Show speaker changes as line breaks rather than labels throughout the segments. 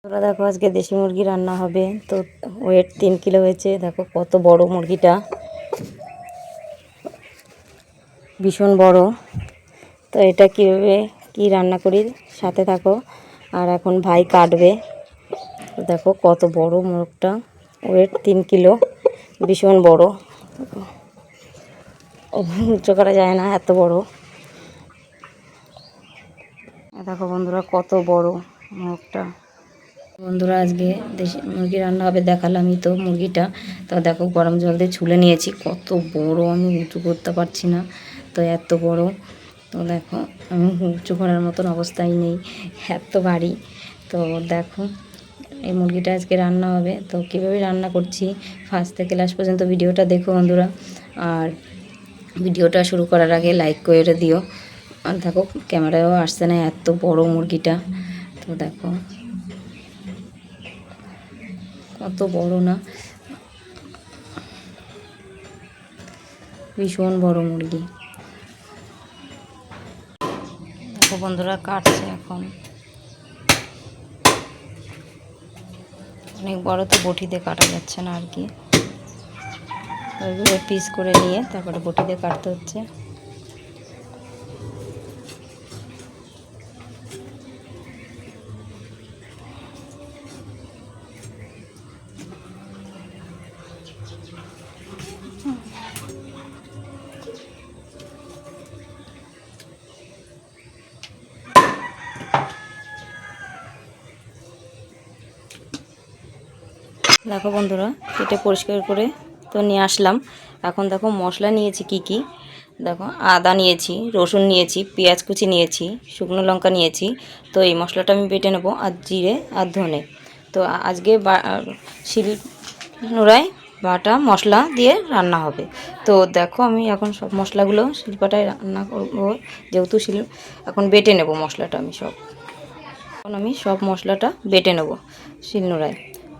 তোরা দেখো আজকে দেশি মুরগি রান্না হবে। তো ওয়েট 3 কিলো হয়েছে। দেখো কত বড় মুরগিটা, ভীষণ বড়। তো এটা কীভাবে কি রান্না করি সাথে থাকো। আর এখন ভাই কাটবে। তো দেখো কত বড় মুরগটা, ওয়েট 3 কিলো, ভীষণ বড়। উচ্চ করা যায় না, এত বড়। দেখো বন্ধুরা কত বড় মুরগটা। বন্ধুরা আজকে দেশি মুরগি রান্না হবে, দেখালামই তো মুরগিটা। তো দেখো গরম জল দিয়ে ছুলে নিয়েছি, কত বড়, আমি উঁচু করতে পারছি না, তো এত বড়। তো দেখো আমি উঁচু করার মতন অবস্থায় নেই, এত ভারী। তো দেখো এই মুরগিটা আজকে রান্না হবে। তো কীভাবে রান্না করছি ফার্স্ট থেকে লাস্ট পর্যন্ত ভিডিওটা দেখো বন্ধুরা। আর ভিডিওটা শুরু করার আগে লাইক করে দিও। আর দেখো ক্যামেরায়ও আসছে না, এত বড় মুরগিটা। তো দেখো কত বড় না, ভীষণ বড় মুরগি। দেখো বন্ধুরা কাটছে এখন, অনেক বড় তো বটিতে কাটা যাচ্ছে না আর কি। ওইগুলো পিস করে নিয়ে তারপরে বটিতে কাটতে হচ্ছে। দেখো বন্ধুরা কেটে পরিষ্কার করে তো নিয়ে আসলাম। এখন দেখো মশলা নিয়েছি কি কি। দেখো আদা নিয়েছি, রসুন নিয়েছি, পেঁয়াজ কুচি নিয়েছি, শুকনো লঙ্কা নিয়েছি। তো এই মশলাটা আমি বেটে নেবো, আর জিরে আর ধনে। তো আজকে শিলনোড়ায় বাটা মশলা দিয়ে রান্না হবে। তো দেখো আমি এখন সব মশলাগুলো শিলপাটায় রান্না করবো, যেহেতু এখন বেটে নেব মশলাটা আমি সব। এখন আমি সব মশলাটা বেটে নেব শিলনোড়ায়।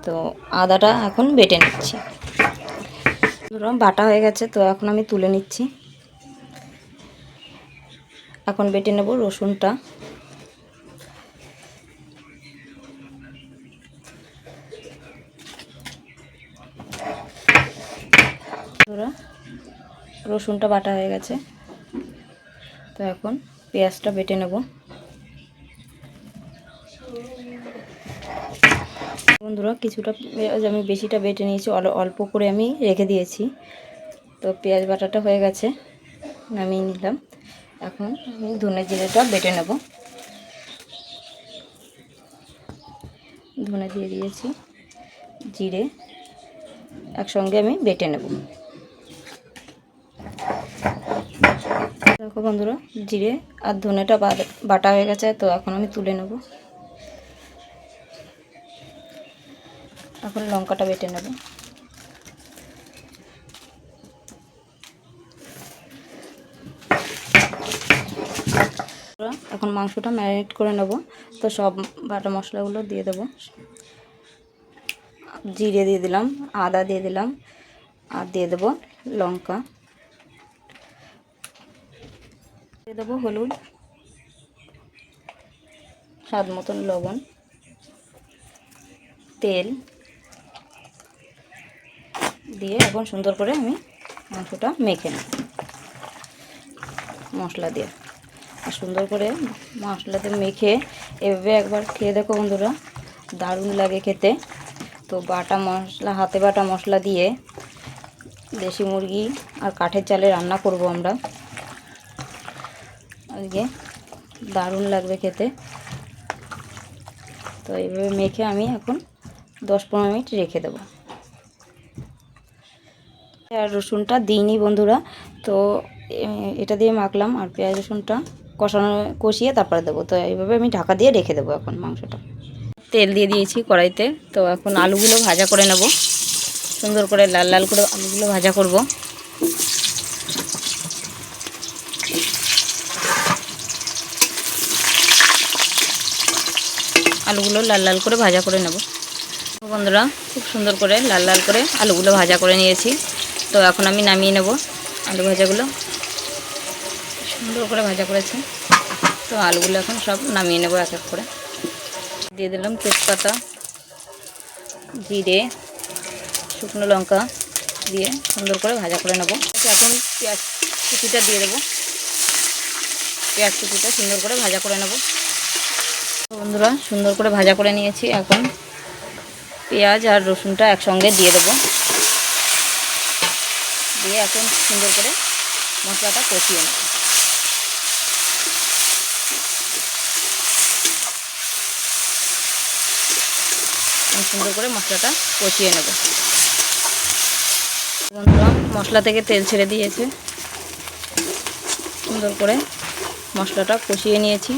তো আদাটা এখন বেটে নিচ্ছি। বাটা হয়ে গেছে, তো এখন আমি তুলে নিচ্ছি। এখন বেটে নেব রসুনটা। রসুনটা বাটা হয়ে গেছে, তো এখন পেঁয়াজটা বেটে নেব। বন্ধুরা কিছুটা পেঁয়াজ আমি বেশিটা বেটে নিয়েছি, অল্প করে আমি রেখে দিয়েছি। তো পেঁয়াজ বাটাটা হয়ে গেছে, নামিয়ে নিলাম। এখন আমি ধনে জিরেটা বেটে নেব। ধনে দিয়ে দিয়েছি, জিরে একসঙ্গে আমি বেটে নেব। দেখো বন্ধুরা জিরে আর ধনেটা বাটা হয়ে গেছে, তো এখন আমি তুলে নেব। এখন লঙ্কাটা বেটে নেব। এখন মাংসটা ম্যারিনেট করে নেব। তো সব বাটা মশলাগুলো দিয়ে দেব। জিরে দিয়ে দিলাম, আদা দিয়ে দিলাম, আর দিয়ে দেবো লঙ্কা, দিয়ে দেবো হলুদ, স্বাদ মতন লবণ, তেল দিয়ে এখন সুন্দর করে আমি মাংসটা মেখে নেব মশলা দিয়ে। আর সুন্দর করে মশলাতে মেখে এভাবে একবার খেয়ে দেখো বন্ধুরা, দারুণ লাগে খেতে। তো বাটা মশলা, হাতে বাটা মশলা দিয়ে দেশি মুরগি আর কাঠের চালে রান্না করব আমরা আজকে, দারুণ লাগবে খেতে। তো এইভাবে মেখে আমি এখন 10-15 মিনিট রেখে দেবো। আর রসুনটা দিইনি বন্ধুরা, তো এটা দিয়ে মাখলাম। আর পেঁয়াজ রসুনটা কষিয়ে তারপরে দেবো। তো এইভাবে আমি ঢাকা দিয়ে রেখে দেবো এখন মাংসটা। তেল দিয়ে দিয়েছি কড়াইতে। তো এখন আলুগুলো ভাজা করে নেব, সুন্দর করে লাল লাল করে আলুগুলো ভাজা করব। আলুগুলো লাল লাল করে ভাজা করে নেব বন্ধুরা। খুব সুন্দর করে লাল লাল করে আলুগুলো ভাজা করে নিয়েছি। তো এখন আমি নামিয়ে নেব আলু ভাজাগুলো, সুন্দর করে ভাজা করেছি। তো আলুগুলো এখন সব নামিয়ে নেব এক এক করে। দিয়ে দিলাম তেজপাতা, জিরে, শুকনো লঙ্কা দিয়ে সুন্দর করে ভাজা করে নেব। এখন পেঁয়াজ কুচিটা দিয়ে দেবো। পেঁয়াজ কুচিটা সুন্দর করে ভাজা করে নেব। বন্ধুরা সুন্দর করে ভাজা করে নিয়েছি। এখন পেঁয়াজ আর রসুনটা একসঙ্গে দিয়ে দেবো। দিয়ে এখন সুন্দর করে মশলাটা কষিয়ে নেব। সুন্দর করে মশলাটা কষিয়ে নেব। বন্ধুরা মশলা থেকে তেল ছেড়ে দিয়েছে। সুন্দর করে মশলাটা কষিয়ে নিয়েছি।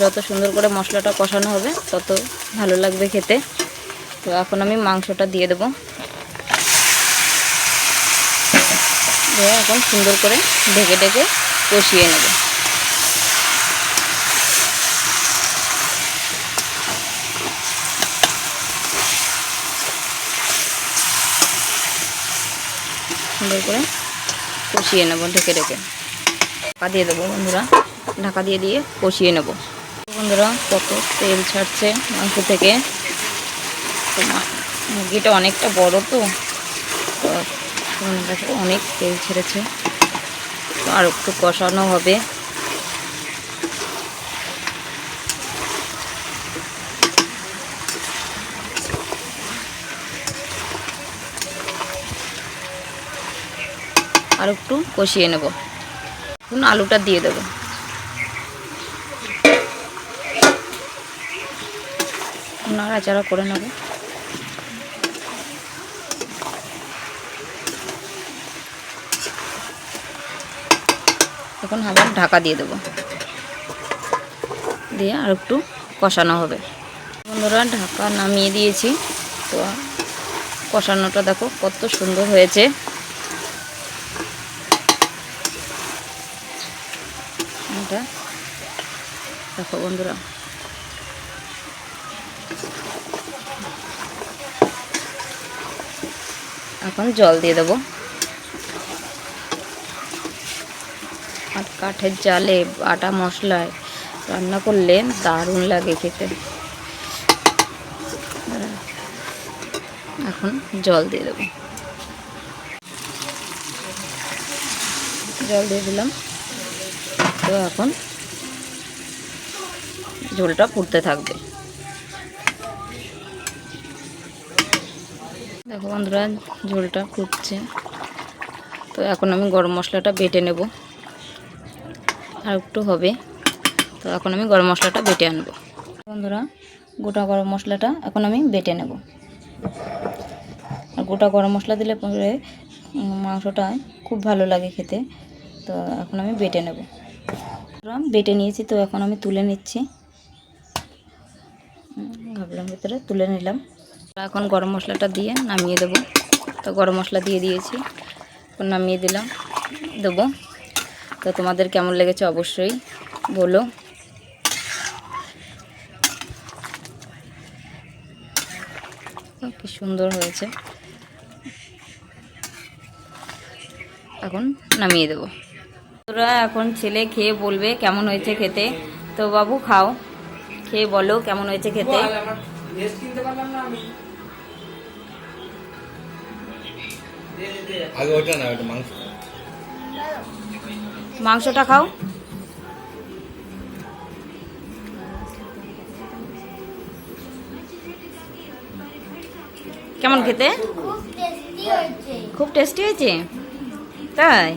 যত সুন্দর করে মশলাটা কষানো হবে তত ভালো লাগবে খেতে। তো এখন আমি মাংসটা দিয়ে দেবো। দিয়ে এখন সুন্দর করে ঢেকে ঢেকে কষিয়ে নেব। সুন্দর করে কষিয়ে নেব ঢেকে ঢেকে। ঢাকা দিয়ে দেবো বন্ধুরা। ঢাকা দিয়ে দিয়ে কষিয়ে নেব। বন্ধুরা কত তেল ছাড়ছে মাংস থেকে। তো মুরগিটা অনেকটা বড়, তো দেখো অনেক তেল ছেড়েছে। তো আর একটু কষানো হবে। আর একটু কষিয়ে নেব। এখন আলুটা দিয়ে দেবো। নাড়াচাড়া করে নেব। এখন আবার ঢাকা দিয়ে দেবো। দিয়ে আর একটু কষানো হবে। বন্ধুরা ঢাকা নামিয়ে দিয়েছি। তো কষানোটা দেখো কত সুন্দর হয়েছে। এটা দেখো বন্ধুরা। এখন জল দিয়ে দেবো। আর কাঠের জালে বাটা মশলায় রান্না করলে দারুণ লাগে খেতে। এখন জল দিয়ে দেবো। জল দিয়ে দিলাম। তো এখন ঝোলটা ফুটতে থাকবে। দেখো বন্ধুরা ঝোলটা ফুটছে। তো এখন আমি গরম মশলাটা বেটে নেব। আর একটু হবে। তো এখন আমি গরম মশলাটা বেটে আনবো। বন্ধুরা গোটা গরম মশলাটা এখন আমি বেটে নেব। আর গোটা গরম মশলা দিলে পরে মাংসটা খুব ভালো লাগে খেতে। তো এখন আমি বেটে নেব। বেটে নিয়েছি। তো এখন আমি তুলে নিচ্ছি। ভাবলাম ভিতরে তুলে নিলাম। এখন গরম মশলাটা দিয়ে নামিয়ে দেবো। তো গরম মশলা দিয়ে দিয়েছি। এখন নামিয়ে দিলাম দেবো। তো তোমাদের কেমন লেগেছে অবশ্যই বলো। কি সুন্দর হয়েছে। এখন নামিয়ে দেবো। তোরা এখন ছেলে খেয়ে বলবে কেমন হয়েছে খেতে। তো বাবু খাও, খেয়ে বলো কেমন হয়েছে খেতে। মাংসটা খাও। কেমন খেতে? খুব টেস্টি হয়েছে তাই।